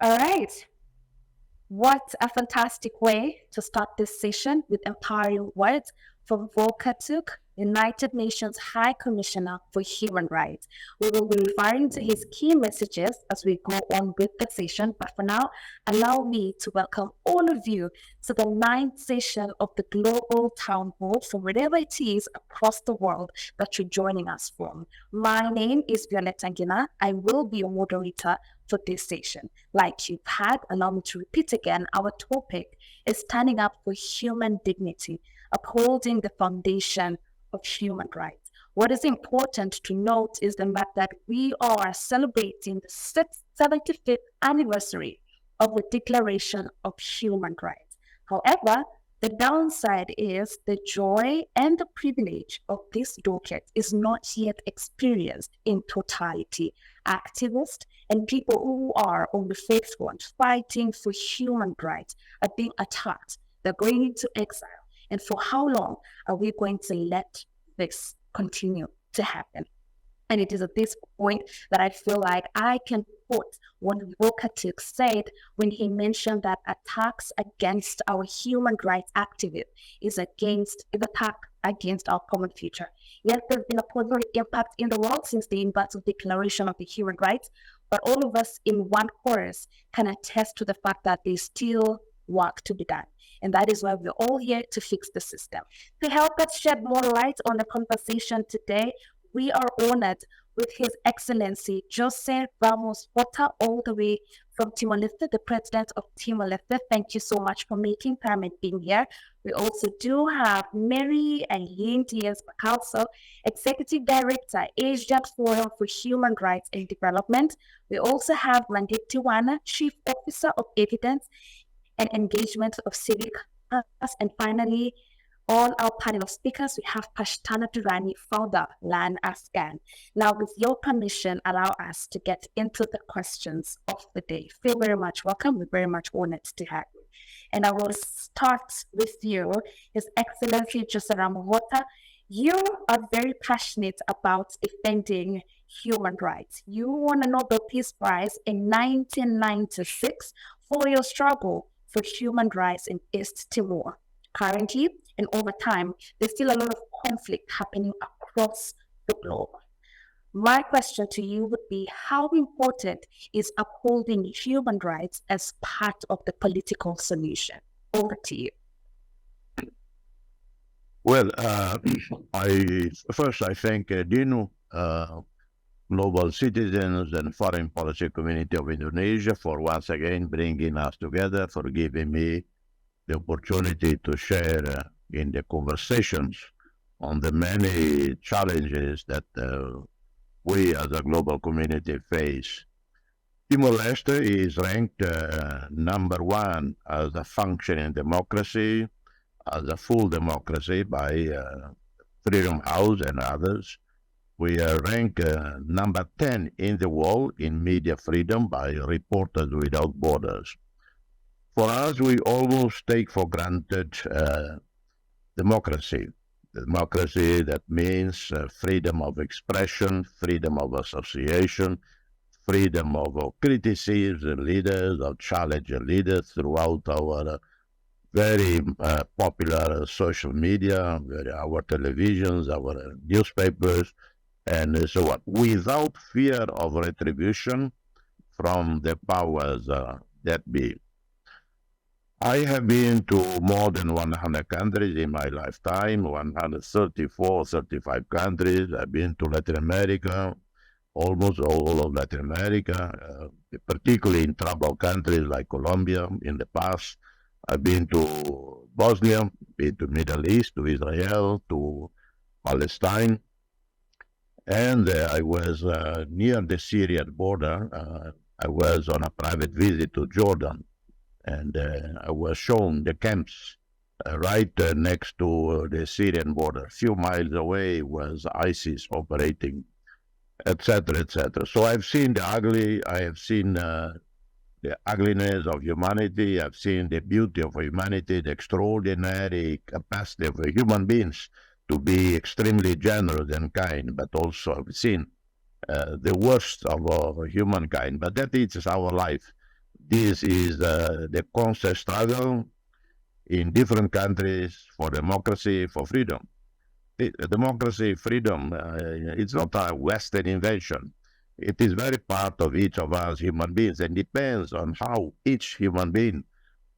All right. What a fantastic way to start this session with empowering words from Volker Turk, United Nations High Commissioner for Human Rights. We will be referring to his key messages as we go on with the session, but for now, allow me to welcome all of you to the ninth session of the Global Town Hall from wherever it is across the world that you're joining us from. My name is Violetta Ngina. I will be your moderator for this session. Like you've had, allow me to repeat again, our topic is standing up for human dignity, upholding the foundation of human rights. What is important to note is the fact that we are celebrating the 75th anniversary of the Declaration of Human Rights. However, the downside is the joy and the privilege of this docket is not yet experienced in totality. Activists and people who are on the forefront fighting for human rights are being attacked. They're going into exile. And for how long are we going to let this continue to happen? And it is at this point that I feel like I can quote what Volkatik said when he mentioned that attacks against our human rights activists is attack against our common future. Yes, there's been a positive impact in the world since the universal declaration of the human rights, but all of us in one chorus can attest to the fact that there's still work to be done. And that is why we're all here to fix the system. To help us shed more light on the conversation today, we are honored with His Excellency Jose Ramos Horta, all the way from Timor-Leste, the President of Timor-Leste. Thank you so much for making time and being here. We also do have Mary Eileen Diaz-Bacalso, Executive Director, Asian Forum for Human Rights and Development. We also have Mandip Tiwana, Chief Officer of Evidence and Engagement of Civic Us. And finally, on our panel of speakers, we have Pashtana Durrani, founder, Land Afghan. Now, with your permission, allow us to get into the questions of the day. Feel very much welcome. We're very much honored to have you. And I will start with you, His Excellency Jose Ramahota. You are very passionate about defending human rights. You won a Nobel Peace Prize in 1996 for your struggle for human rights in East Timor. Currently, and over time, there's still a lot of conflict happening across the globe. My question to you would be, how important is upholding human rights as part of the political solution? Over to you. Well, I thank DINU, global citizens and foreign policy community of Indonesia for once again bringing us together, for giving me the opportunity to share in the conversations on the many challenges that we as a global community face. Timor-Leste is ranked number one as a functioning democracy, as a full democracy by Freedom House and others. We are ranked number 10 in the world in media freedom by Reporters Without Borders. For us, we almost take for granted democracy. Democracy that means freedom of expression, freedom of association, freedom of criticism leaders, of challenge leaders throughout our very popular social media, our televisions, our newspapers, and so on, without fear of retribution from the powers that be. I have been to more than 100 countries in my lifetime, 134, 35 countries. I've been to Latin America, almost all of Latin America, particularly in troubled countries like Colombia in the past. I've been to Bosnia, been to Middle East, to Israel, to Palestine. And I was near the Syrian border. I was on a private visit to Jordan. And I was shown the camps right next to the Syrian border. A few miles away was ISIS operating, etc., etc. So I've seen the ugly, I have seen the ugliness of humanity, I've seen the beauty of humanity, the extraordinary capacity of human beings to be extremely generous and kind, but also I've seen the worst of humankind. But that is our life. This is the constant struggle in different countries for democracy, for freedom. Democracy, freedom, it's not a Western invention. It is very part of each of us human beings and depends on how each human being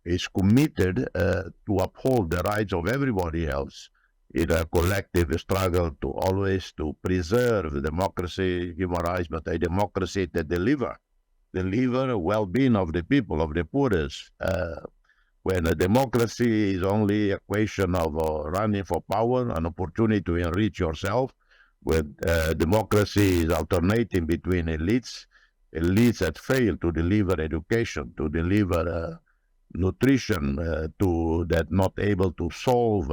is committed to uphold the rights of everybody else in a collective struggle to always to preserve democracy, human rights, but a democracy that deliver well-being of the people, of the poorest. When a democracy is only a question of running for power, an opportunity to enrich yourself, when democracy is alternating between elites that fail to deliver education, to deliver nutrition, to that not able to solve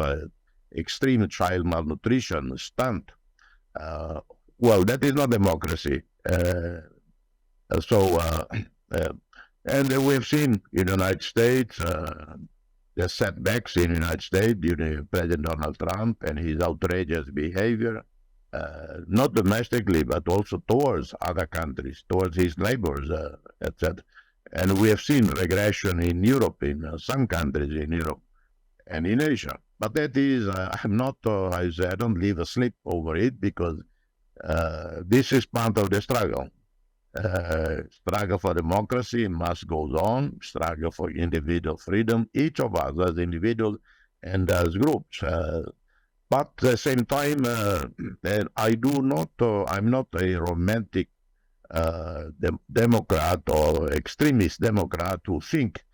extreme child malnutrition, stunt. Well, that is not democracy. So, uh, and we've seen in the United States the setbacks in the United States during President Donald Trump and his outrageous behavior, not domestically, but also towards other countries, towards his neighbors, etc. And we have seen regression in Europe, in some countries in Europe and in Asia. But that is, I'm not, I don't leave a slip over it because this is part of the struggle. Struggle for democracy must go on, struggle for individual freedom, each of us as individuals and as groups. But at the same time, I'm not a romantic Democrat or extremist Democrat who think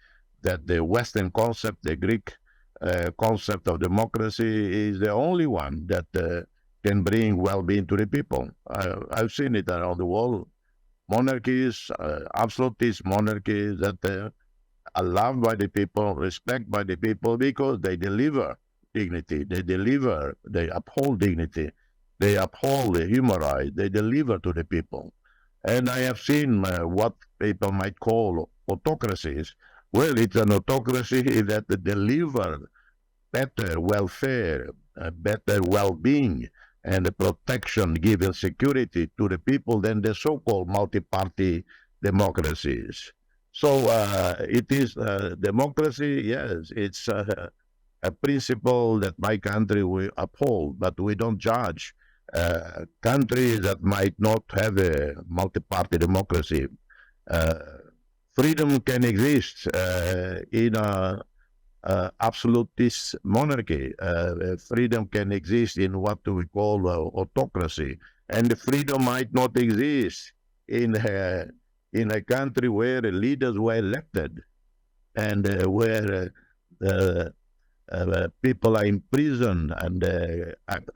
that the Western concept, the Greek concept of democracy is the only one that can bring well-being to the people. I've seen it around the world. Monarchies, absolutist monarchies that are loved by the people, respected by the people because they deliver dignity, they uphold dignity, they uphold the human rights, they deliver to the people. And I have seen what people might call autocracies. Well, it's an autocracy that delivers better welfare, better well-being, and the protection, giving security to the people than the so-called multi-party democracies. So it is democracy, yes, it's a principle that my country will uphold, but we don't judge countries that might not have a multi-party democracy. Uh, Freedom can exist in a absolutist monarchy. Freedom can exist in what we call autocracy, and freedom might not exist in a country where leaders were elected and where people are imprisoned and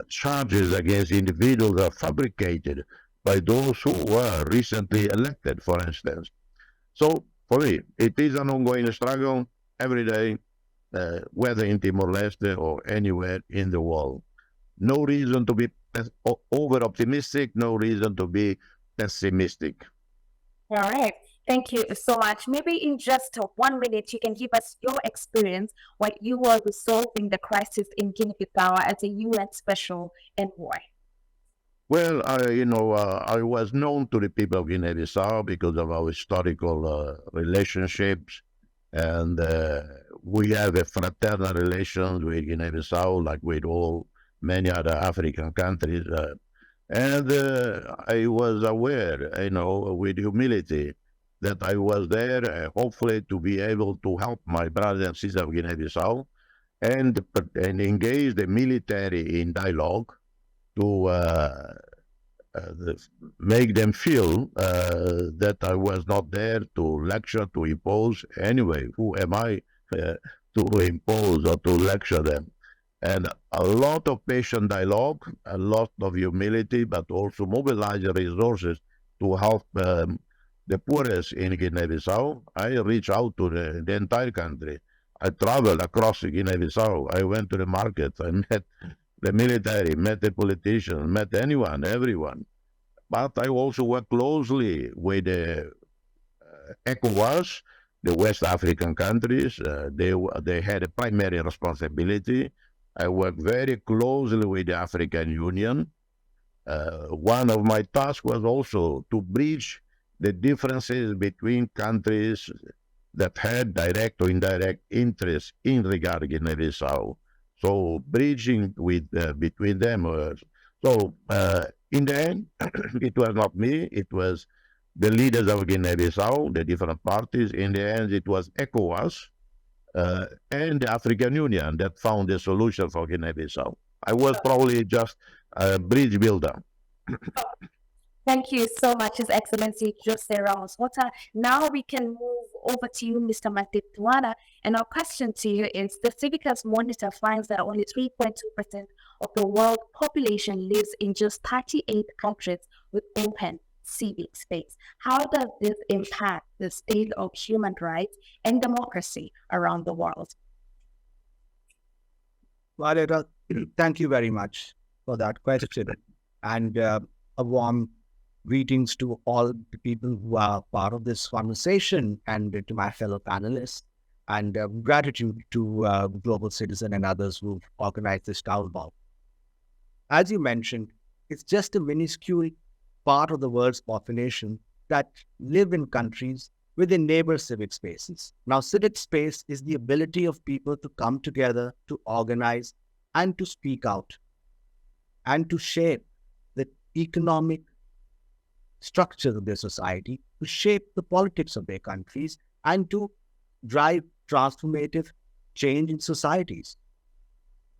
charges against individuals are fabricated by those who were recently elected, for instance. So for me, it is an ongoing struggle every day, whether in Timor-Leste or anywhere in the world. No reason to be over-optimistic, no reason to be pessimistic. All right. Thank you so much. Maybe in just 1 minute, you can give us your experience when you were resolving the crisis in Guinea-Bissau as a UN special envoy. Well, I was known to the people of Guinea-Bissau because of our historical relationships, and we have a fraternal relations with Guinea-Bissau, like with all many other African countries. And I was aware, with humility, that I was there, hopefully to be able to help my brothers and sisters of Guinea-Bissau and engage the military in dialogue to make them feel that I was not there to lecture, to impose. Anyway, who am I to impose or to lecture them? And a lot of patient dialogue, a lot of humility, but also mobilize resources to help the poorest in Guinea-Bissau. I reached out to the entire country. I traveled across Guinea-Bissau. I went to the market. I met the military, met the politicians, met anyone, everyone. But I also worked closely with the ECOWAS, the West African countries. They had a primary responsibility. I worked very closely with the African Union. One of my tasks was also to bridge the differences between countries that had direct or indirect interest in regarding Guinea-Bissau. So bridging with between them. In the end, it was not me. It was the leaders of Guinea-Bissau, the different parties. In the end, it was ECOWAS and the African Union that found a solution for Guinea-Bissau. I was probably just a bridge builder. Thank you so much, His Excellency Jose Ramos Horta. Now we can move over to you, Mr. Matip Tuana. And our question to you is, the Civicus Monitor finds that only 3.2% of the world population lives in just 38 countries with open civic space. How does this impact the state of human rights and democracy around the world? Valera, thank you very much for that question. And a warm greetings to all the people who are part of this conversation and to my fellow panelists. And gratitude to Global Citizen and others who've organized this town hall. As you mentioned, it's just a minuscule part of the world's population that live in countries with their neighbor civic spaces. Now, civic space is the ability of people to come together, to organize, and to speak out, and to shape the economic structure of their society, to shape the politics of their countries, and to drive transformative change in societies.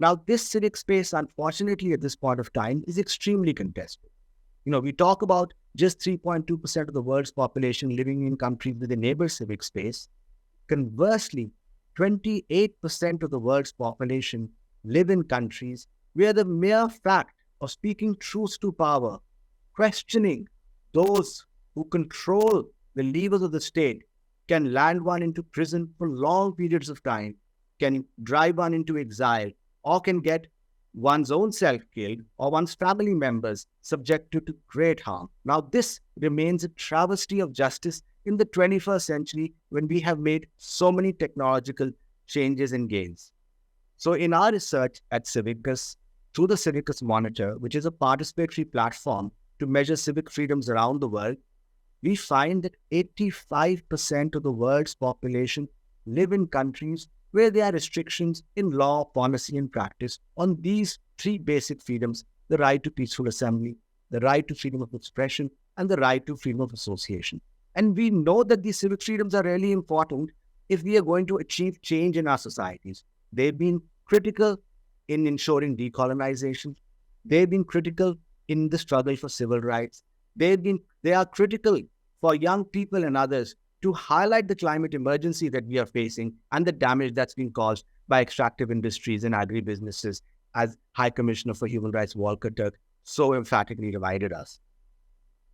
Now, this civic space, unfortunately, at this point of time, is extremely contested. We talk about just 3.2% of the world's population living in countries with a neighbor civic space. Conversely, 28% of the world's population live in countries where the mere fact of speaking truth to power, questioning those who control the levers of the state, can land one into prison for long periods of time, can drive one into exile, or can get one's own self killed or one's family members subjected to great harm. Now, this remains a travesty of justice in the 21st century when we have made so many technological changes and gains. So in our research at Civicus, through the Civicus Monitor, which is a participatory platform to measure civic freedoms around the world, we find that 85% of the world's population live in countries where there are restrictions in law, policy, and practice on these three basic freedoms: the right to peaceful assembly, the right to freedom of expression, and the right to freedom of association. And we know that these civic freedoms are really important if we are going to achieve change in our societies. They've been critical in ensuring decolonization. They've been critical in the struggle for civil rights. They are critical for young people and others to highlight the climate emergency that we are facing and the damage that's been caused by extractive industries and agribusinesses, as High Commissioner for Human Rights Volker Turk so emphatically reminded us.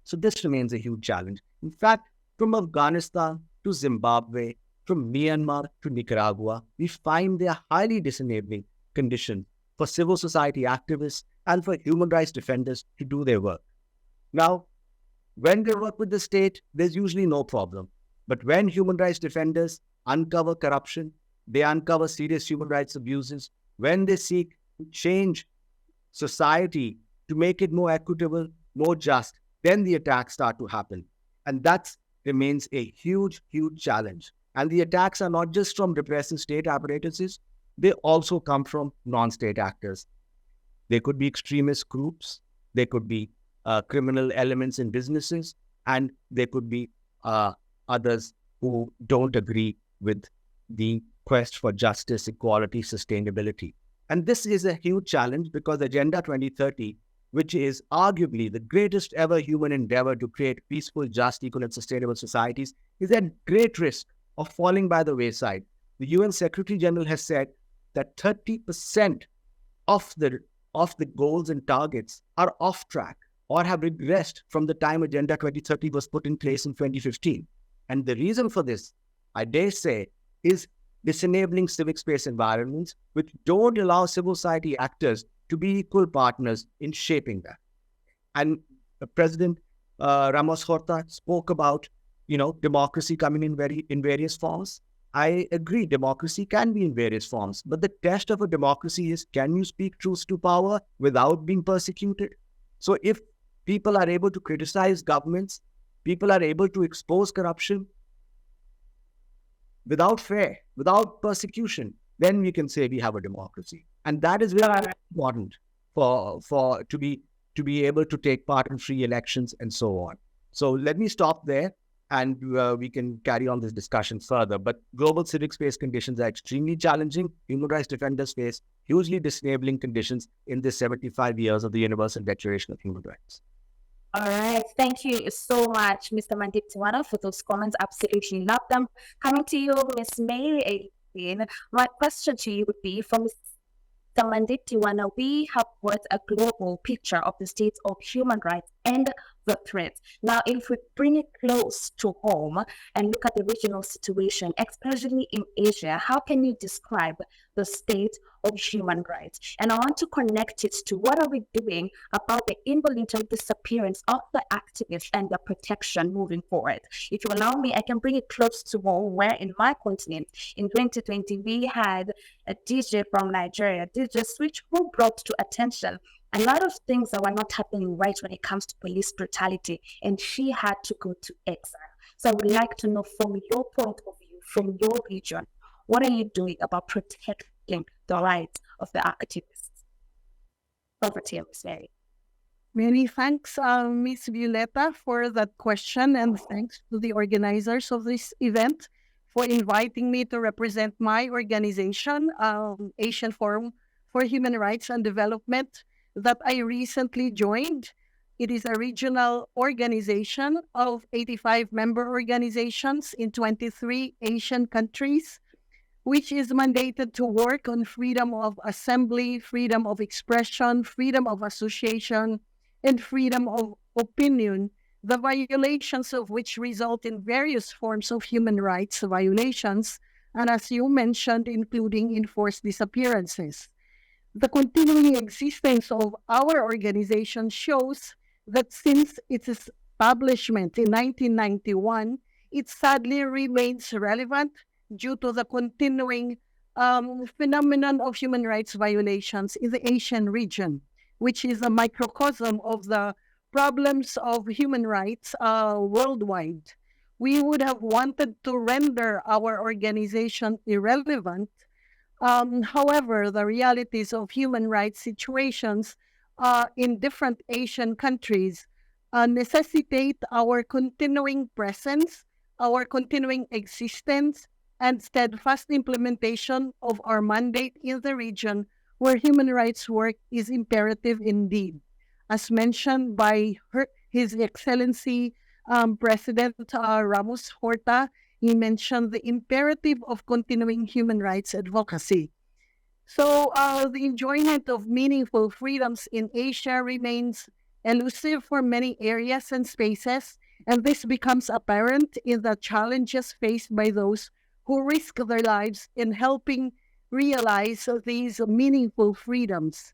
So this remains a huge challenge. In fact, from Afghanistan to Zimbabwe, from Myanmar to Nicaragua, we find there are highly disenabling conditions for civil society activists and for human rights defenders to do their work. Now, when they work with the state, there's usually no problem. But when human rights defenders uncover corruption, they uncover serious human rights abuses, when they seek to change society to make it more equitable, more just, then the attacks start to happen. And that remains a huge, huge challenge. And the attacks are not just from repressive state apparatuses, they also come from non-state actors. They could be extremist groups, they could be criminal elements in businesses, and they could be others who don't agree with the quest for justice, equality, sustainability. And this is a huge challenge because Agenda 2030, which is arguably the greatest ever human endeavor to create peaceful, just, equal, and sustainable societies, is at great risk of falling by the wayside. The UN Secretary General has said that 30% of the goals and targets are off track or have regressed from the time Agenda 2030 was put in place in 2015. And the reason for this, I dare say, is disenabling civic space environments which don't allow civil society actors to be equal partners in shaping that. And President Ramos Horta spoke about, democracy coming in various forms. I agree, democracy can be in various forms, but the test of a democracy is, can you speak truth to power without being persecuted? So if people are able to criticize governments, people are able to expose corruption, without fear, without persecution, then we can say we have a democracy. And that is very important for to be able to take part in free elections and so on. So let me stop there, and we can carry on this discussion further. But global civic space conditions are extremely challenging. Human rights defenders face hugely disabling conditions in the 75 years of the Universal Declaration of Human Rights. All right. Thank you so much, Mr. Mandip Tiwana, for those comments. Absolutely love them. Coming to you, Miss Mary again. My question to you would be, from Mr. Mandip Tiwana, we have got a global picture of the state of human rights and the threats. Now, if we bring it close to home and look at the regional situation, especially in Asia, how can you describe the state of human rights? And I want to connect it to what are we doing about the involuntary disappearance of the activists and their protection moving forward. If you allow me, I can bring it close to home, where in my continent, in 2020, we had a DJ from Nigeria, DJ Switch, who brought to attention a lot of things that were not happening right when it comes to police brutality, and she had to go to exile. So I would like to know, from your point of view, from your region, what are you doing about protecting the rights of the activists? Over to you, Ms. Mary. Many thanks, Ms. Violeta, for that question, and thanks to the organizers of this event for inviting me to represent my organization, Asian Forum for Human Rights and Development, that I recently joined. It is a regional organization of 85 member organizations in 23 Asian countries, which is mandated to work on freedom of assembly, freedom of expression, freedom of association, and freedom of opinion, the violations of which result in various forms of human rights violations, and as you mentioned, including enforced disappearances. The continuing existence of our organization shows that since its establishment in 1991, it sadly remains relevant due to the continuing phenomenon of human rights violations in the Asian region, which is a microcosm of the problems of human rights worldwide. We would have wanted to render our organization irrelevant. However, the realities of human rights situations in different Asian countries necessitate our continuing presence, our continuing existence, and steadfast implementation of our mandate in the region where human rights work is imperative indeed. As mentioned by His Excellency President Ramos Horta, he mentioned the imperative of continuing human rights advocacy. So the enjoyment of meaningful freedoms in Asia remains elusive for many areas and spaces, and this becomes apparent in the challenges faced by those who risk their lives in helping realize these meaningful freedoms.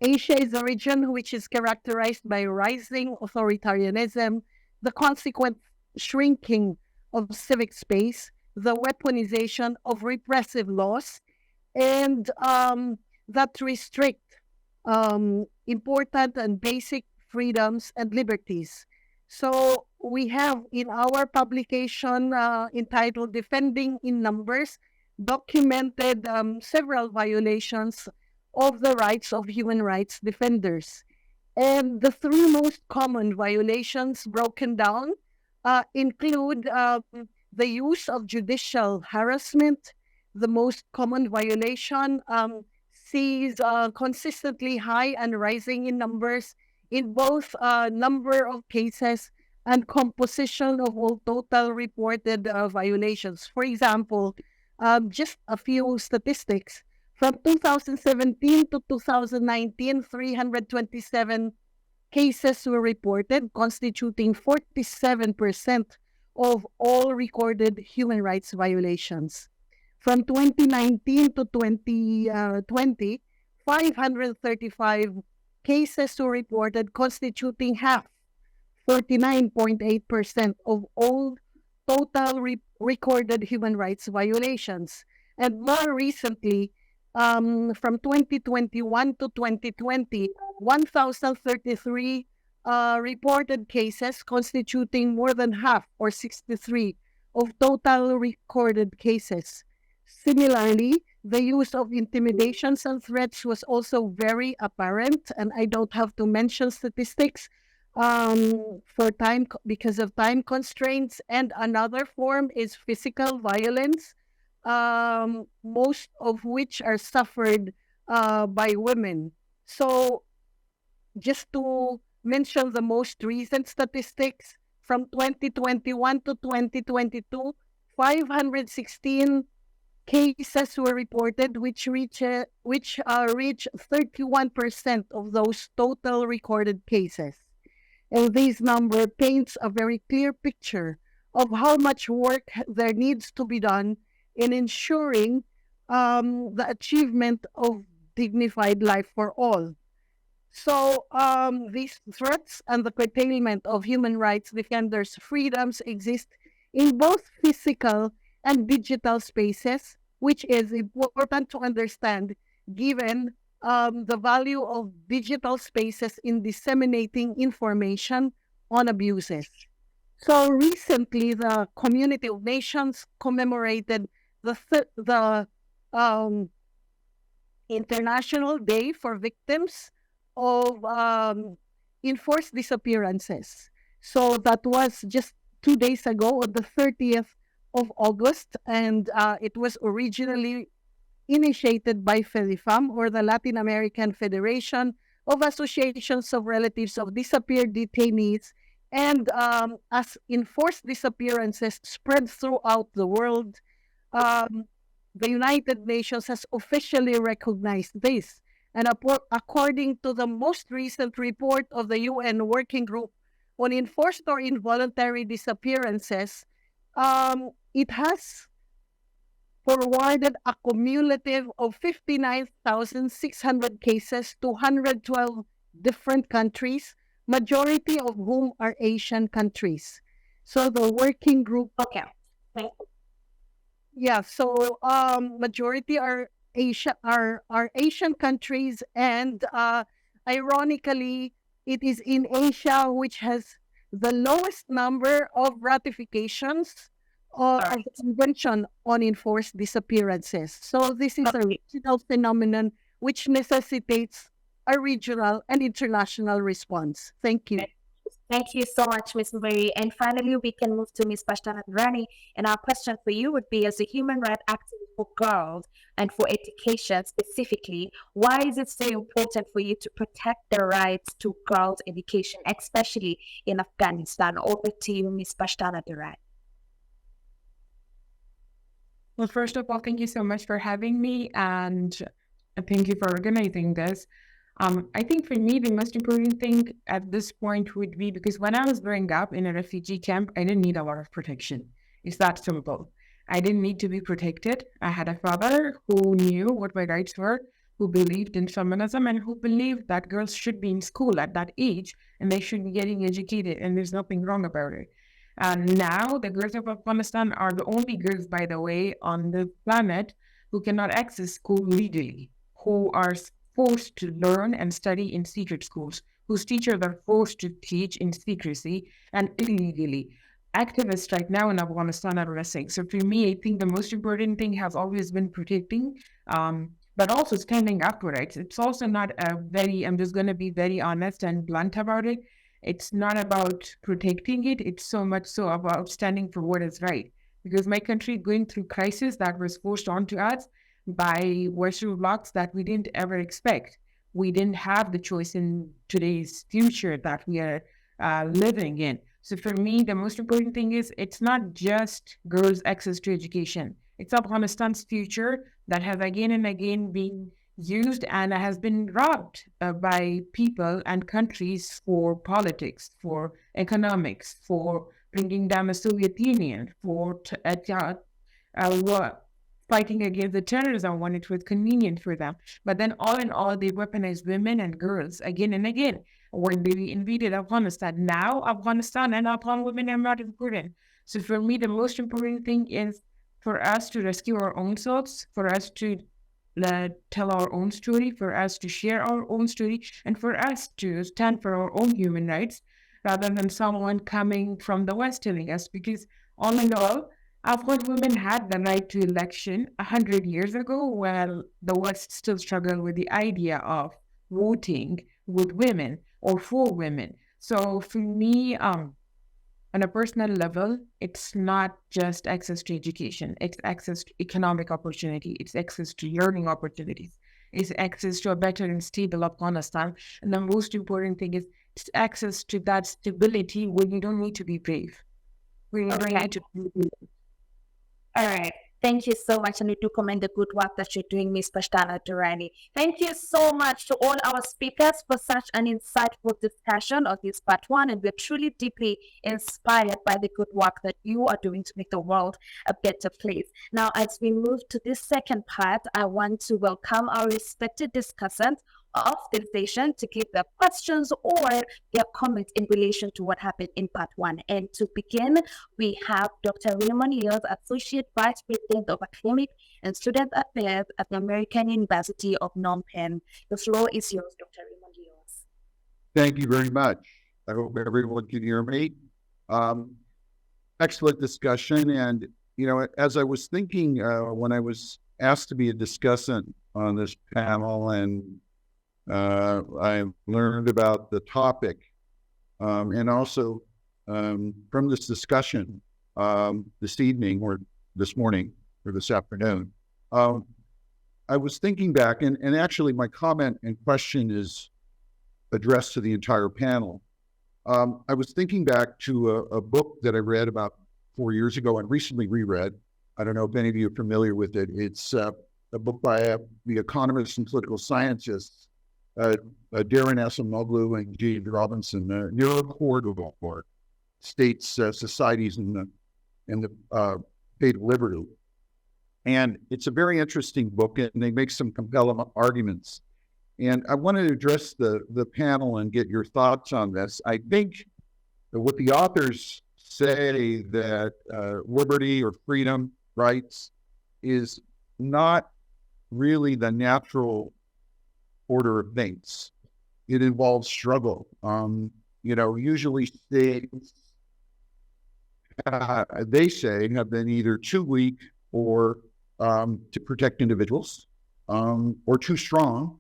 Asia is a region which is characterized by rising authoritarianism, the consequent shrinking of civic space, the weaponization of repressive laws, and that restrict important and basic freedoms and liberties. So we have in our publication entitled Defending in Numbers, documented several violations of the rights of human rights defenders. And the three most common violations broken down include the use of judicial harassment. The most common violation sees consistently high and rising in numbers in both number of cases and composition of all total reported violations. For example, just a few statistics. From 2017 to 2019, 327 cases were reported, constituting 47% of all recorded human rights violations. From 2019 to 2020, 535 cases were reported, constituting half, 49.8% of all total recorded human rights violations. And more recently, from 2021 to 2020, 1,033 reported cases, constituting more than half, or 63, of total recorded cases. Similarly, the use of intimidations and threats was also very apparent, and I don't have to mention statistics for time because of time constraints. And another form is physical violence, most of which are suffered by women. So, just to mention the most recent statistics, from 2021 to 2022, 516 cases were reported, which reach 31% of those total recorded cases. And this number paints a very clear picture of how much work there needs to be done in ensuring the achievement of dignified life for all. So these threats and the curtailment of human rights defenders' freedoms exist in both physical and digital spaces, which is important to understand given the value of digital spaces in disseminating information on abuses. So recently, the Community of Nations commemorated the International Day for Victims of enforced disappearances. So that was just 2 days ago, on the 30th of August, and it was originally initiated by FEDIFAM, or the Latin American Federation of Associations of Relatives of Disappeared Detainees. And as enforced disappearances spread throughout the world, the United Nations has officially recognized this. And according to the most recent report of the UN Working Group on Enforced or Involuntary Disappearances, it has forwarded a cumulative of 59,600 cases to 112 different countries, majority of whom are Asian countries. So the working group... Okay. Yeah, so majority are Asian countries, and ironically, it is in Asia which has the lowest number of ratifications of the Convention on Enforced Disappearances. So this is a regional phenomenon which necessitates a regional and international response. Thank you. Thank you so much, Ms. Murray. And finally, we can move to Ms. Pashtana Rani. And our question for you would be, as a human rights activist for girls and for education specifically, why is it so important for you to protect the rights to girls' education, especially in Afghanistan? Over to you, Ms. Pashtana Rani. Well, first of all, thank you so much for having me, and thank you for organizing this. I think for me, the most important thing at this point would be, because when I was growing up in a refugee camp, I didn't need a lot of protection. It's that simple. I didn't need to be protected. I had a father who knew what my rights were, who believed in feminism, and who believed that girls should be in school at that age and they should be getting educated, and there's nothing wrong about it. And now the girls of Afghanistan are the only girls, by the way, on the planet who cannot access school legally, who are forced to learn and study in secret schools, whose teachers are forced to teach in secrecy and illegally. Activists right now in Afghanistan are arresting. So for me, I think the most important thing has always been protecting, but also standing up for it. It's also not I'm just going to be very honest and blunt about it. It's not about protecting it. It's so much so about standing for what is right. Because my country is going through crisis that was forced onto us by Western blocs that we didn't ever expect. We didn't have the choice in today's future that we are living in. So for me, the most important thing is it's not just girls' access to education. It's Afghanistan's future that has again and again been used and has been robbed by people and countries for politics, for economics, for bringing down the Soviet Union, for fighting against the terrorism when it was convenient for them. But then all in all, they weaponized women and girls again and again when they invaded Afghanistan. Now, Afghanistan and Afghan women are not important. So for me, the most important thing is for us to rescue our own souls, for us to tell our own story, for us to share our own story, and for us to stand for our own human rights rather than someone coming from the West telling us. Because all in all, Afghan women had the right to election 100 years ago, while the West still struggled with the idea of voting with women or for women. So for me, on a personal level, it's not just access to education, it's access to economic opportunity, it's access to learning opportunities, it's access to a better and stable Afghanistan. And the most important thing is it's access to that stability where you don't need to be brave. Where you don't need to be All right. Thank you so much. And we do commend the good work that you're doing, Ms. Pashtana Durrani. Thank you so much to all our speakers for such an insightful discussion of this part one. And we're truly deeply inspired by the good work that you are doing to make the world a better place. Now, as we move to this second part, I want to welcome our respected discussants of the session to give their questions or their comments in relation to what happened in part one. And to begin, we have Dr. Raymond Leals, Associate Vice President of Academic and Student Affairs at the American University of Phnom Penh. The floor is yours, Dr. Raymond Leals. Thank you very much. I hope everyone can hear me. Excellent discussion. And, as I was thinking when I was asked to be a discussant on this panel, and I learned about the topic, and also from this discussion this evening or this morning or this afternoon, I was thinking back, and actually my comment and question is addressed to the entire panel. I was thinking back to a book that I read about 4 years ago and recently reread. I don't know if any of you are familiar with it. It's a book by the economists and political scientists, Darren Acemoglu and G. Robinson, Neurocorridor, States, Societies, and the State of Liberty. And it's a very interesting book, and they make some compelling arguments. And I wanted to address the panel and get your thoughts on this. I think that what the authors say that liberty or freedom, rights, is not really the natural order of things. It involves struggle. Usually states, they say, have been either too weak or to protect individuals, or too strong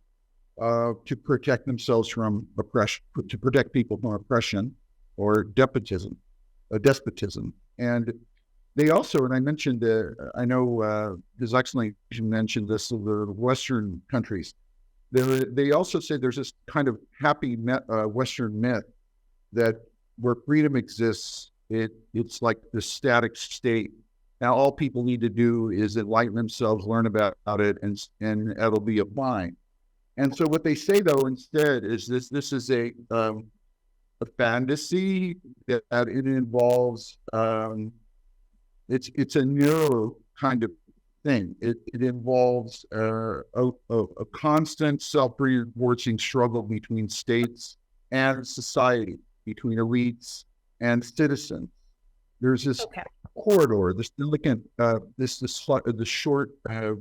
to protect themselves from oppression, to protect people from oppression or despotism. And they also, and I mentioned, I know His Excellency mentioned this of the Western countries. They also say there's this kind of happy Western myth that where freedom exists, it's like the static state. Now all people need to do is enlighten themselves, learn about it, and it'll be fine. And so what they say though instead is this is a fantasy that it involves. It's a narrow kind of thing. It involves a constant self-reinforcing struggle between states and society, between elites and citizens. There's this corridor, this delicate, this short,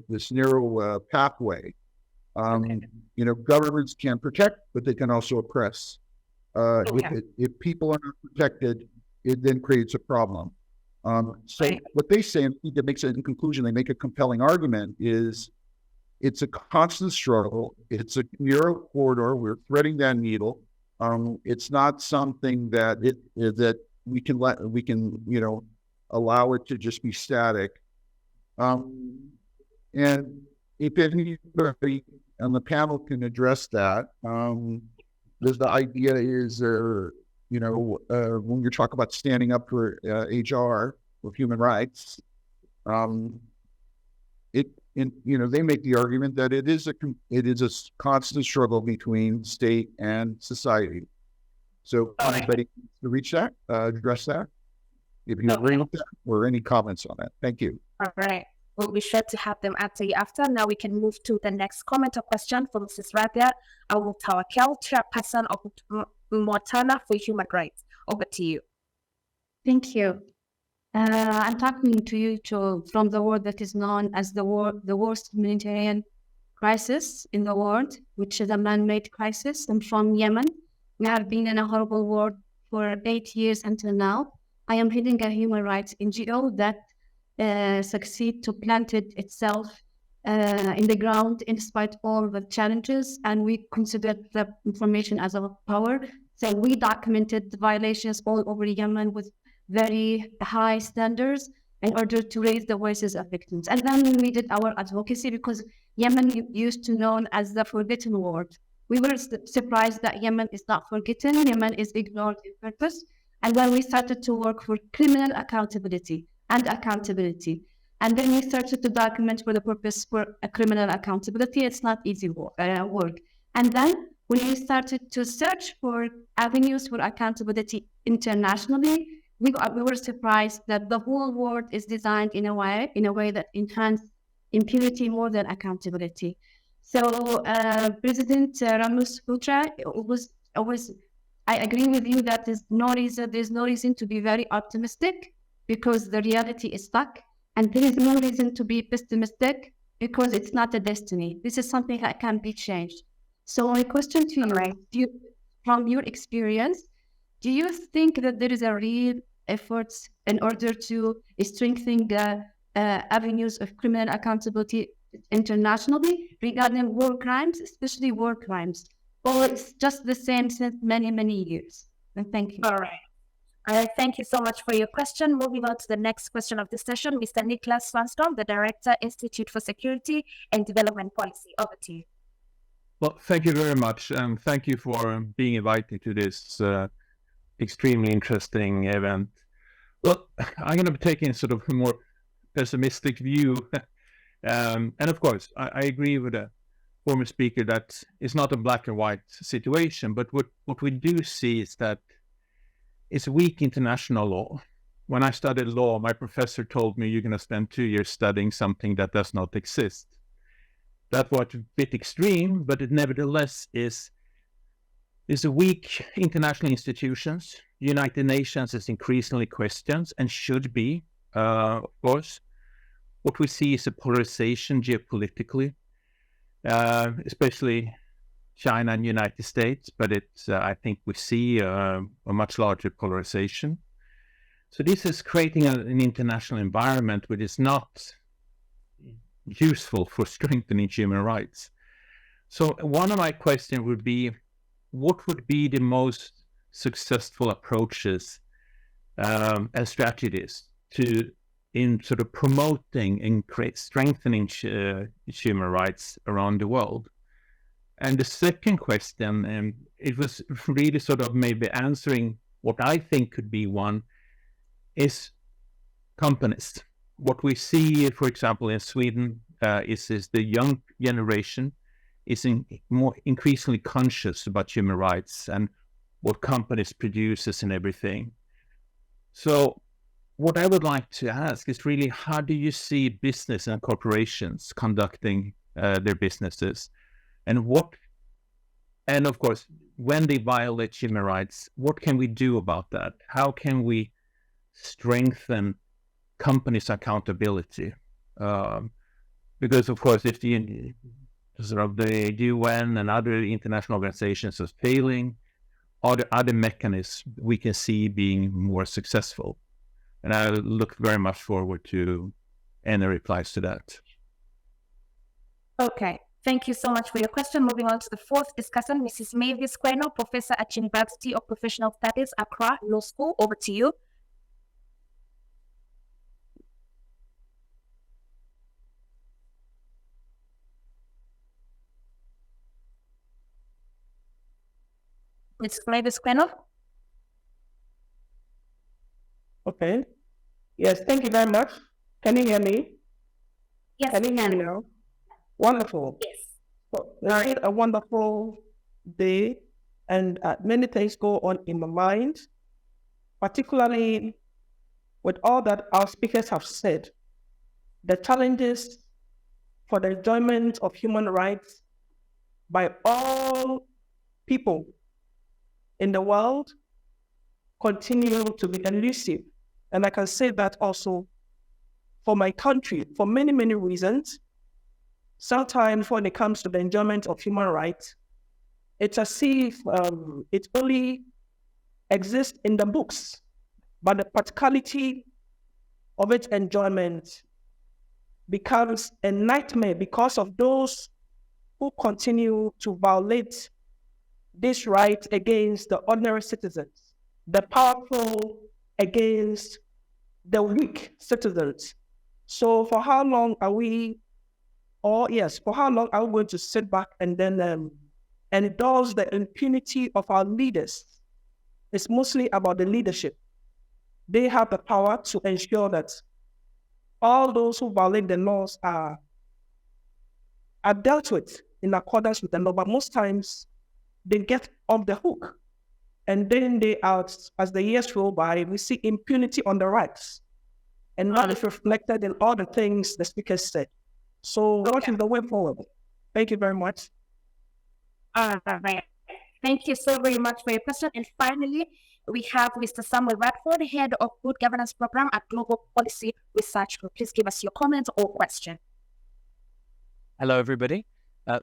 this narrow pathway. Governments can protect, but they can also oppress. If people are not protected, it then creates a problem. What they say, and that makes it in conclusion, they make a compelling argument, is it's a constant struggle. It's a narrow corridor. We're threading that needle. It's not something that we can allow it to just be static. And if anybody on the panel can address that, the idea is, when you're talking about standing up for HR or human rights, they make the argument that it is a constant struggle between state and society. So anybody to reach that, address that, if you agree with that, or any comments on that. Thank you. All right. We'll be sure to have them answer you after. Now we can move to the next comment or question from Mrs. Rabia Awutawakel, Chairperson of Montana for Human Rights. Over to you. Thank you. I'm talking to you from the world that is known as the worst humanitarian crisis in the world, which is a man-made crisis. I'm from Yemen. We have been in a horrible war for 8 years until now. I am heading a human rights NGO that succeed to plant itself in the ground in spite of all the challenges, and we considered the information as a power. So we documented the violations all over Yemen with very high standards in order to raise the voices of victims. And then we did our advocacy because Yemen used to known as the forgotten world. We were surprised that Yemen is not forgotten. Yemen is ignored in purpose. And then we started to work for criminal accountability. And then we started to document for the purpose for a criminal accountability. It's not easy work. And then when we started to search for avenues for accountability internationally, we were surprised that the whole world is designed in a way that enhances impunity more than accountability. So President Ramos Putra was always, I agree with you that there's no reason to be very optimistic because the reality is stuck, and there is no reason to be pessimistic because it's not a destiny. This is something that can be changed. So my question to you, from your experience, do you think that there is a real effort in order to strengthen the avenues of criminal accountability internationally regarding war crimes, especially war crimes, or it's just the same since many, many years? And thank you. All right, thank you so much for your question. Moving on to the next question of the session, Mr. Nicholas Swanstrom, the Director, Institute for Security and Development Policy. Over to you. Well, thank you very much, and thank you for being invited to this extremely interesting event. Well, I'm going to be taking sort of a more pessimistic view. And of course, I agree with the former speaker that it's not a black and white situation, but what we do see is that it's weak international law. When I studied law, my professor told me you're going to spend 2 years studying something that does not exist. That was a bit extreme, but it nevertheless is a weak international institutions. United Nations is increasingly questioned and should be, of course. What we see is a polarization geopolitically, especially China and United States, but I think we see a much larger polarization. So this is creating an international environment which is not useful for strengthening human rights. So one of my questions would be, what would be the most successful approaches and strategies in sort of promoting and strengthening human rights around the world? And the second question, it was really sort of maybe answering what I think could be one, is companies. What we see, for example, in Sweden, is the young generation is more increasingly conscious about human rights and what companies produces and everything. So what I would like to ask is really, how do you see business and corporations conducting their businesses? And of course, when they violate human rights, what can we do about that? How can we strengthen companies' accountability? Because of course, if the UN and other international organizations are failing, other mechanisms we can see being more successful. And I look very much forward to any replies to that. Okay, thank you so much for your question. Moving on to the fourth discussant, Mrs. Mavis Queno, Professor at University of Professional Studies, Accra Law School. Over to you. Mrs. Mavis Queno. Okay. Yes, thank you very much. Can you hear me? Yes, Can you hear me now? Wonderful. Yes. So, it's a wonderful day, and many things go on in my mind, particularly with all that our speakers have said. The challenges for the enjoyment of human rights by all people in the world continue to be elusive. And I can say that also for my country, for many, many reasons. Sometimes when it comes to the enjoyment of human rights, it's as if it only exists in the books, but the practicality of its enjoyment becomes a nightmare because of those who continue to violate this right against the ordinary citizens, the powerful against the weak citizens. So for how long are we going to sit back and then endorse the impunity of our leaders? It's mostly about the leadership. They have the power to ensure that all those who violate the laws are dealt with in accordance with the law, but most times they get off the hook. And then as the years roll by, we see impunity on the rise. And that is reflected in all the things the speaker said. So what is the way forward? Thank you very much. Right. Thank you so very much for your question. And finally, we have Mr. Samuel Radford, Head of Good Governance Program at Global Policy Research Group. Please give us your comment or question. Hello, everybody.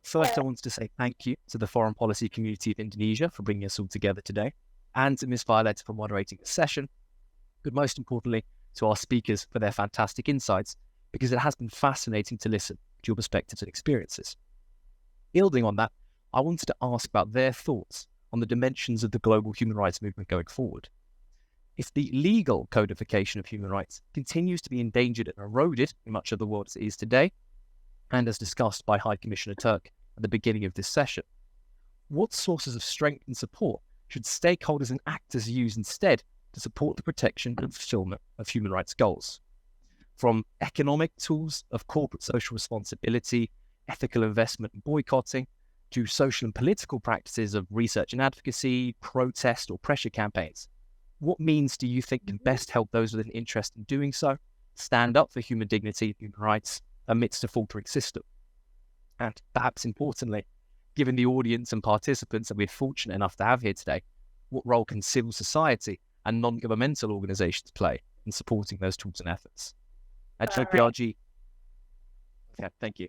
First, I wanted to say thank you to the foreign policy community of Indonesia for bringing us all together today, and to Ms. Violetta for moderating the session, but most importantly, to our speakers for their fantastic insights, because it has been fascinating to listen to your perspectives and experiences. Building on that, I wanted to ask about their thoughts on the dimensions of the global human rights movement going forward. If the legal codification of human rights continues to be endangered and eroded in much of the world as it is today, and as discussed by High Commissioner Turk at the beginning of this session, what sources of strength and support should stakeholders and actors use instead to support the protection and fulfillment of human rights goals? From economic tools of corporate social responsibility, ethical investment and boycotting, to social and political practices of research and advocacy, protest or pressure campaigns. What means do you think can best help those with an interest in doing so stand up for human dignity and human rights amidst a faltering system? And perhaps importantly, given the audience and participants that we're fortunate enough to have here today, what role can civil society and non-governmental organizations play in supporting those tools and efforts? At JPRG, yeah, thank you.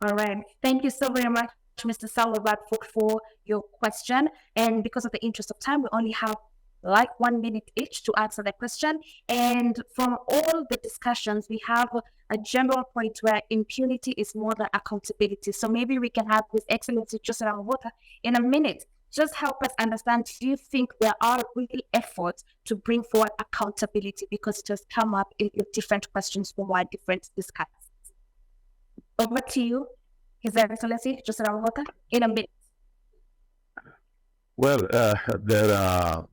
All right. Thank you so very much, Mr. Samuel Radford, for your question. And because of the interest of time, we only have like 1 minute each to answer the question. And from all the discussions, we have a general point where impunity is more than accountability. So maybe we can have His Excellency Joseph Amwota in a minute. Just help us understand, do you think there are really efforts to bring forward accountability? Because it has come up in different questions from our different discussions. Over to you, His Excellency Joseph Amwota, in a minute. Well, there are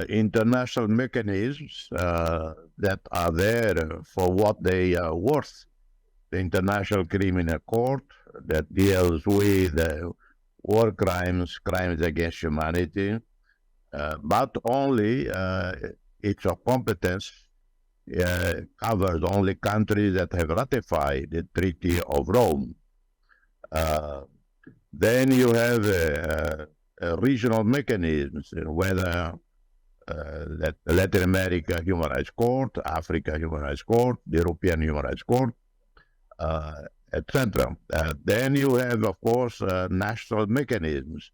international mechanisms that are there for what they are worth. The International Criminal Court that deals with war crimes, crimes against humanity, but only its competence covers only countries that have ratified the Treaty of Rome. Then you have regional mechanisms, whether that Latin America Human Rights Court, Africa Human Rights Court, the European Human Rights Court, etc. Then you have, of course, national mechanisms.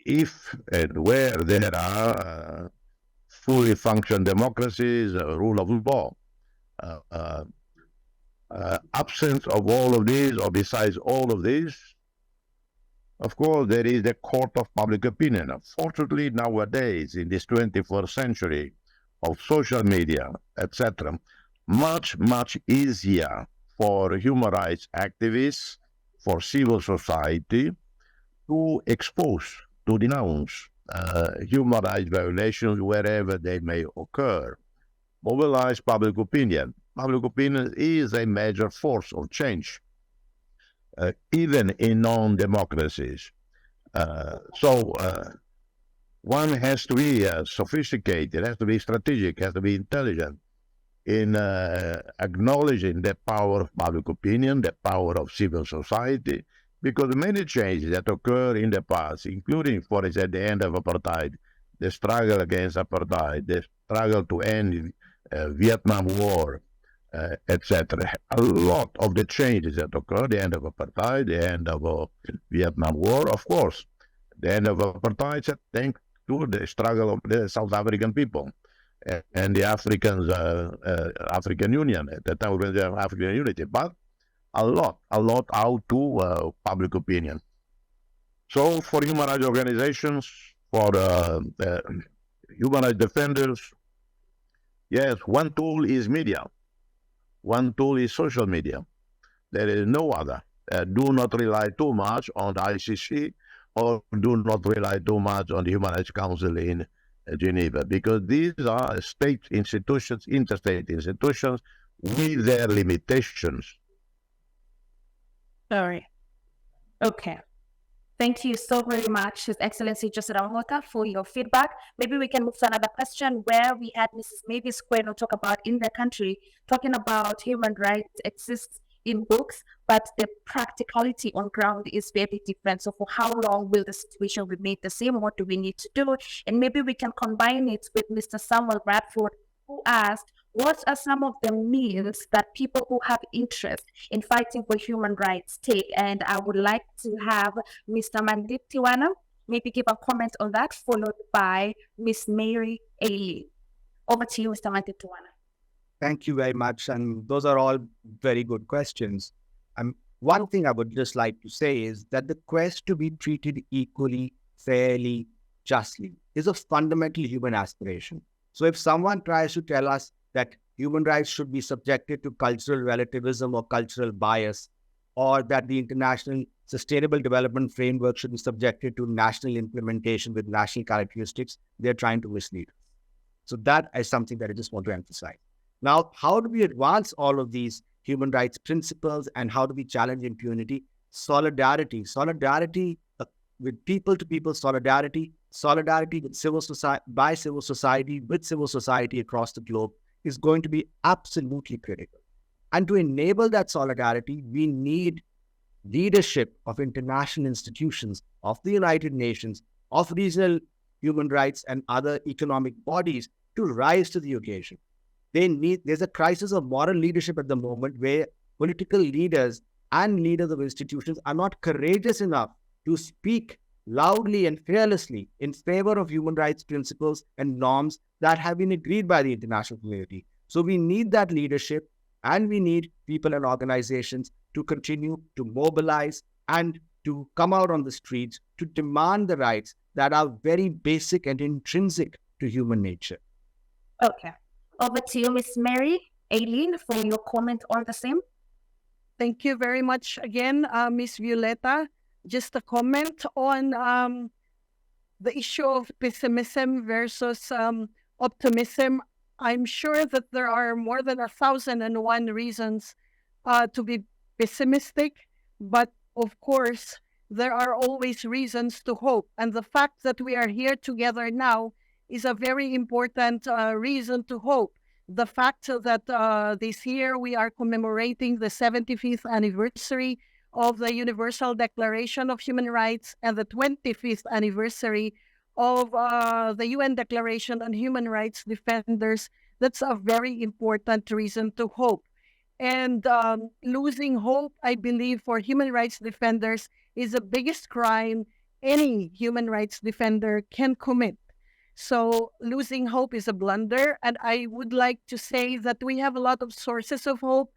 If and where there are fully functioning democracies, rule of law. Absence of all of these, or besides all of these, of course, there is the court of public opinion. Fortunately, nowadays, in this 21st century of social media, etc., much, much easier for human rights activists, for civil society, to expose, to denounce human rights violations wherever they may occur. Mobilize public opinion. Public opinion is a major force of change, even in non-democracies. So one has to be sophisticated, has to be strategic, has to be intelligent in acknowledging the power of public opinion, the power of civil society, because many changes that occur in the past, including, for example, the end of apartheid, the struggle against apartheid, the struggle to end Vietnam War, etc. A lot of the changes that occurred, the end of apartheid, the end of Vietnam War, of course, the end of apartheid, thanks to the struggle of the South African people. and the African Union at that time, when they have African unity, but a lot out to public opinion. So for human rights organizations, for human rights defenders, yes, one tool is media. One tool is social media. There is no other. Do not rely too much on the ICC, or do not rely too much on the Human Rights Council in Geneva, because these are state institutions, interstate institutions, with their limitations. All right. Okay. Thank you so very much, His Excellency Joseph Ramota, for your feedback. Maybe we can move to another question where we had Mrs. Mavis Queno talk about in the country, talking about human rights exists in books, but the practicality on ground is very different. So for how long will the situation remain the same? What do we need to do? And maybe we can combine it with Mr. Samuel Bradford, who asked, what are some of the means that people who have interest in fighting for human rights take? And I would like to have Mr. Mandip Tiwana maybe give a comment on that, followed by Miss Mary Ailey. Over to you, Mr. Mandip Tiwana. Thank you very much. And those are all very good questions. One thing I would just like to say is that the quest to be treated equally, fairly, justly is a fundamental human aspiration. So if someone tries to tell us that human rights should be subjected to cultural relativism or cultural bias, or that the International Sustainable Development Framework should be subjected to national implementation with national characteristics, they're trying to mislead us. So that is something that I just want to emphasize. Now, how do we advance all of these human rights principles, and how do we challenge impunity? Solidarity with people-to-people solidarity with civil society, by civil society, with civil society across the globe is going to be absolutely critical. And to enable that solidarity, we need leadership of international institutions, of the United Nations, of regional human rights and other economic bodies to rise to the occasion. There's a crisis of moral leadership at the moment, where political leaders and leaders of institutions are not courageous enough to speak loudly and fearlessly in favor of human rights principles and norms that have been agreed by the international community. So we need that leadership, and we need people and organizations to continue to mobilize and to come out on the streets to demand the rights that are very basic and intrinsic to human nature. Okay. Over to you, Miss Mary Aileen, for your comment on the same. Thank you very much again, Miss Violeta. Just a comment on the issue of pessimism versus optimism. I'm sure that there are more than 1,001 reasons to be pessimistic, but of course, there are always reasons to hope. And the fact that we are here together now is a very important reason to hope. The fact that this year we are commemorating the 75th anniversary of the Universal Declaration of Human Rights and the 25th anniversary of the UN Declaration on Human Rights Defenders, that's a very important reason to hope. And losing hope, I believe, for human rights defenders is the biggest crime any human rights defender can commit. So losing hope is a blunder. And I would like to say that we have a lot of sources of hope.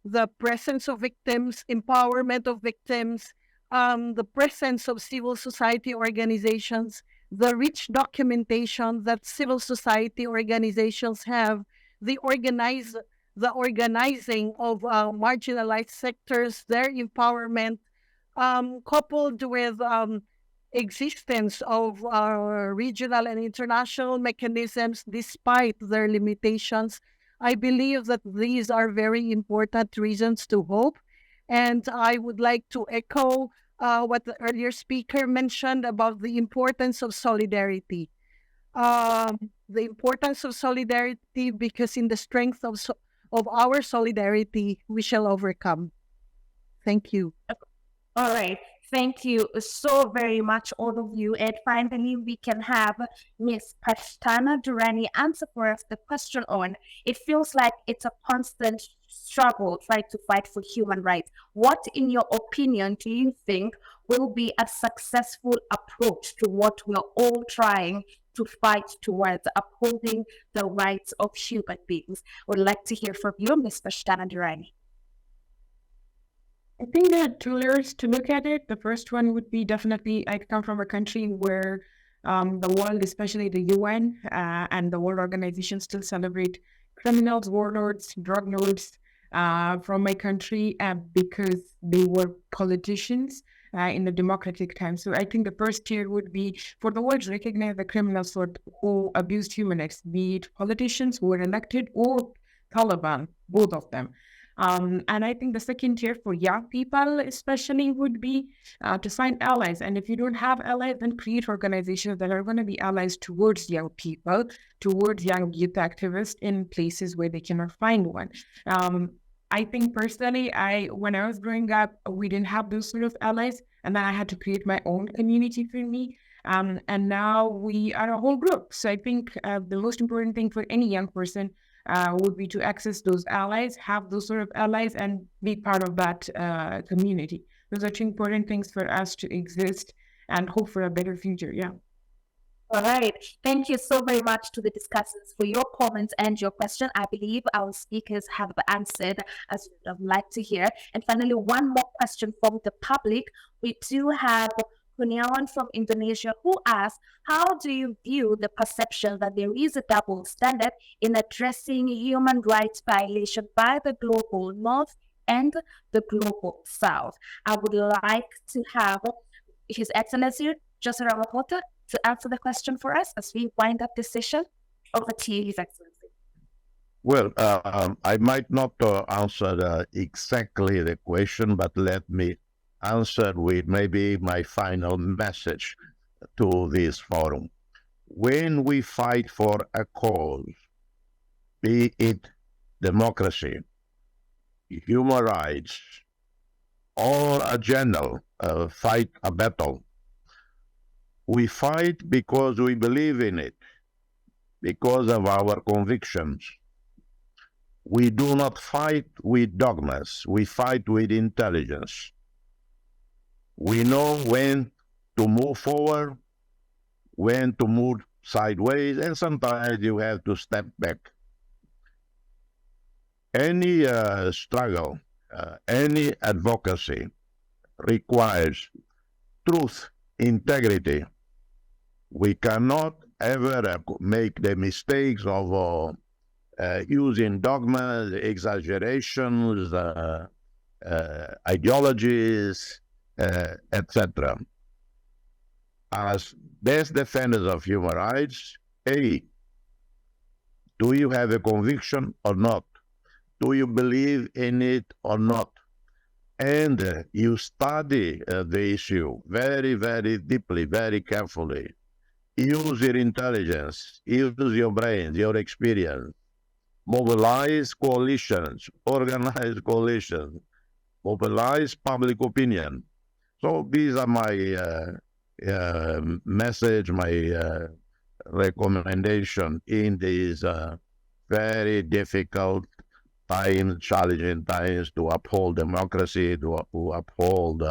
The presence of victims, empowerment of victims, the presence of civil society organizations, the rich documentation that civil society organizations have, the organizing of marginalized sectors, their empowerment, coupled with existence of regional and international mechanisms despite their limitations. I believe that these are very important reasons to hope. And I would like to echo what the earlier speaker mentioned about the importance of solidarity. The importance of solidarity, because in the strength of our solidarity, we shall overcome. Thank you. All right. Thank you so very much, all of you. And finally, we can have Ms. Pashtana Durrani answer for us the question on, it feels like it's a constant struggle trying to fight for human rights. What, in your opinion, do you think will be a successful approach to what we're all trying to fight towards upholding the rights of human beings? Would like to hear from you, Ms. Pashtana Durrani. I think there are two layers to look at it. The first one would be definitely, I come from a country where the world, especially the UN and the World Organization, still celebrate criminals, warlords, drug lords from my country because they were politicians in the democratic time. So I think the first tier would be for the world to recognize the criminals who abused human rights, be it politicians who were elected or Taliban, both of them. And I think the second tier for young people especially would be to find allies. And if you don't have allies, then create organizations that are going to be allies towards young people, towards young youth activists in places where they cannot find one. I think personally, when I was growing up, we didn't have those sort of allies. And then I had to create my own community for me. And now we are a whole group. So I think the most important thing for any young person would be to access those allies, have those sort of allies, and be part of that community. Those are two important things for us to exist and hope for a better future. Yeah. All right. Thank you so very much to the discussants for your comments and your question. I believe our speakers have answered as we would like to hear. And finally, one more question from the public. We do have Kuniawan from Indonesia, who asks, how do you view the perception that there is a double standard in addressing human rights violation by the global north and the global south? I would like to have His Excellency Joseph Ramaphosa to answer the question for us as we wind up this session. Over to you, His Excellency. Well, I might not answer exactly the question, but let me answer with maybe my final message to this forum. When we fight for a cause, be it democracy, human rights, or a general fight, a battle, we fight because we believe in it, because of our convictions. We do not fight with dogmas, we fight with intelligence. We know when to move forward, when to move sideways, and sometimes you have to step back. Any struggle, any advocacy requires truth, integrity. We cannot ever make the mistakes of using dogmas, exaggerations, ideologies, etc. As best defenders of human rights, A, do you have a conviction or not? Do you believe in it or not? And you study the issue very, very deeply, very carefully. Use your intelligence, use your brains, your experience. Mobilize coalitions, organize coalitions, mobilize public opinion. So these are my message, my recommendation in these very difficult times, challenging times, to uphold democracy, to uphold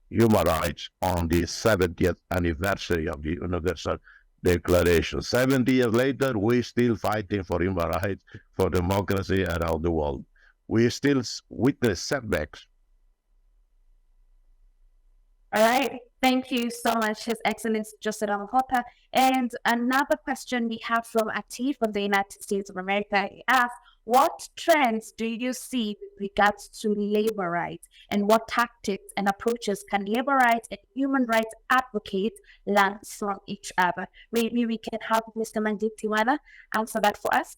human rights on the 70th anniversary of the Universal Declaration. 70 years later, we're still fighting for human rights, for democracy around the world. We still witness setbacks. All right. Thank you so much, His Excellency Joseph Ramaphosa. And another question we have from Atif from the United States of America. He asks, what trends do you see with regards to labor rights, and what tactics and approaches can labor rights and human rights advocates learn from each other? Maybe we can have Mr. Mandeep Tiwana answer that for us.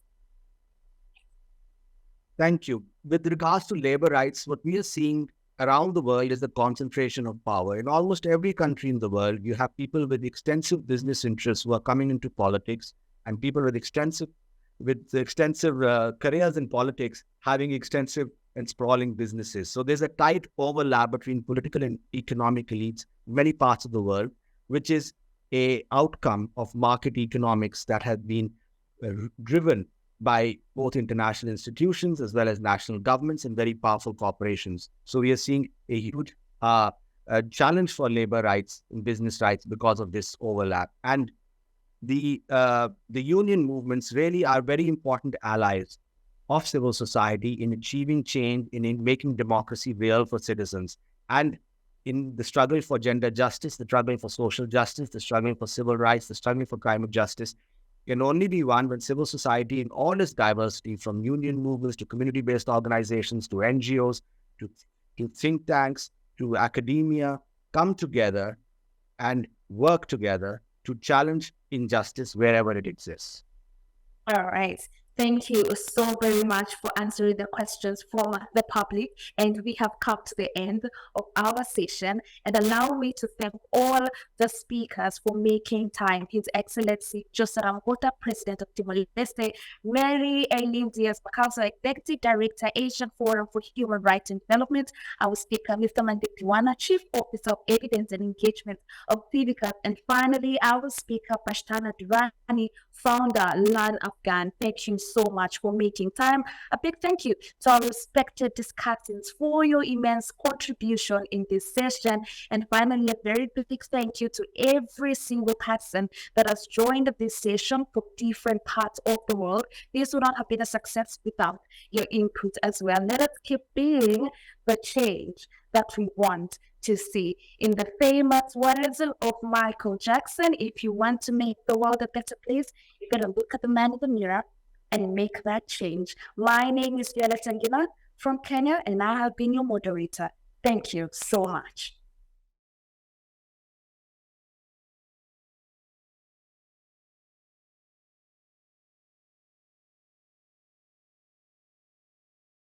Thank you. With regards to labor rights, what we are seeing around the world is the concentration of power. In almost every country in the world, you have people with extensive business interests who are coming into politics, and people with extensive careers in politics having extensive and sprawling businesses. So there's a tight overlap between political and economic elites in many parts of the world, which is a outcome of market economics that has been driven by both international institutions as well as national governments and very powerful corporations. So we are seeing a huge challenge for labor rights and business rights because of this overlap. And the union movements really are very important allies of civil society in achieving change, in making democracy real for citizens, and in the struggle for gender justice, the struggle for social justice, the struggle for civil rights, the struggle for climate justice can only be won when civil society in all its diversity, from union movements to community-based organizations to NGOs to think tanks to academia, come together and work together to challenge injustice wherever it exists. All right. Thank you so very much for answering the questions from the public. And we have come to the end of our session. And allow me to thank all the speakers for making time. His Excellency Joseph Ramgota, President of Timor-Leste, Mary Eileen Diaz-Bacalso, Executive Director, Asian Forum for Human Rights and Development, our speaker, Mr. Mandik Diwana, Chief Officer of Evidence and Engagement of Civica, and finally, our speaker, Pashtana Durrani, founder, Learn Afghan. Thank you so much for making time. A big thank you to our respected discussants for your immense contribution in this session. And finally, a very big thank you to every single person that has joined this session from different parts of the world. This would not have been a success without your input as well. Let us keep being the change that we want to see. In the famous words of Michael Jackson, if you want to make the world a better place, you got to look at the man in the mirror and make that change. My name is Violeta Ngina from Kenya, and I have been your moderator. Thank you so much.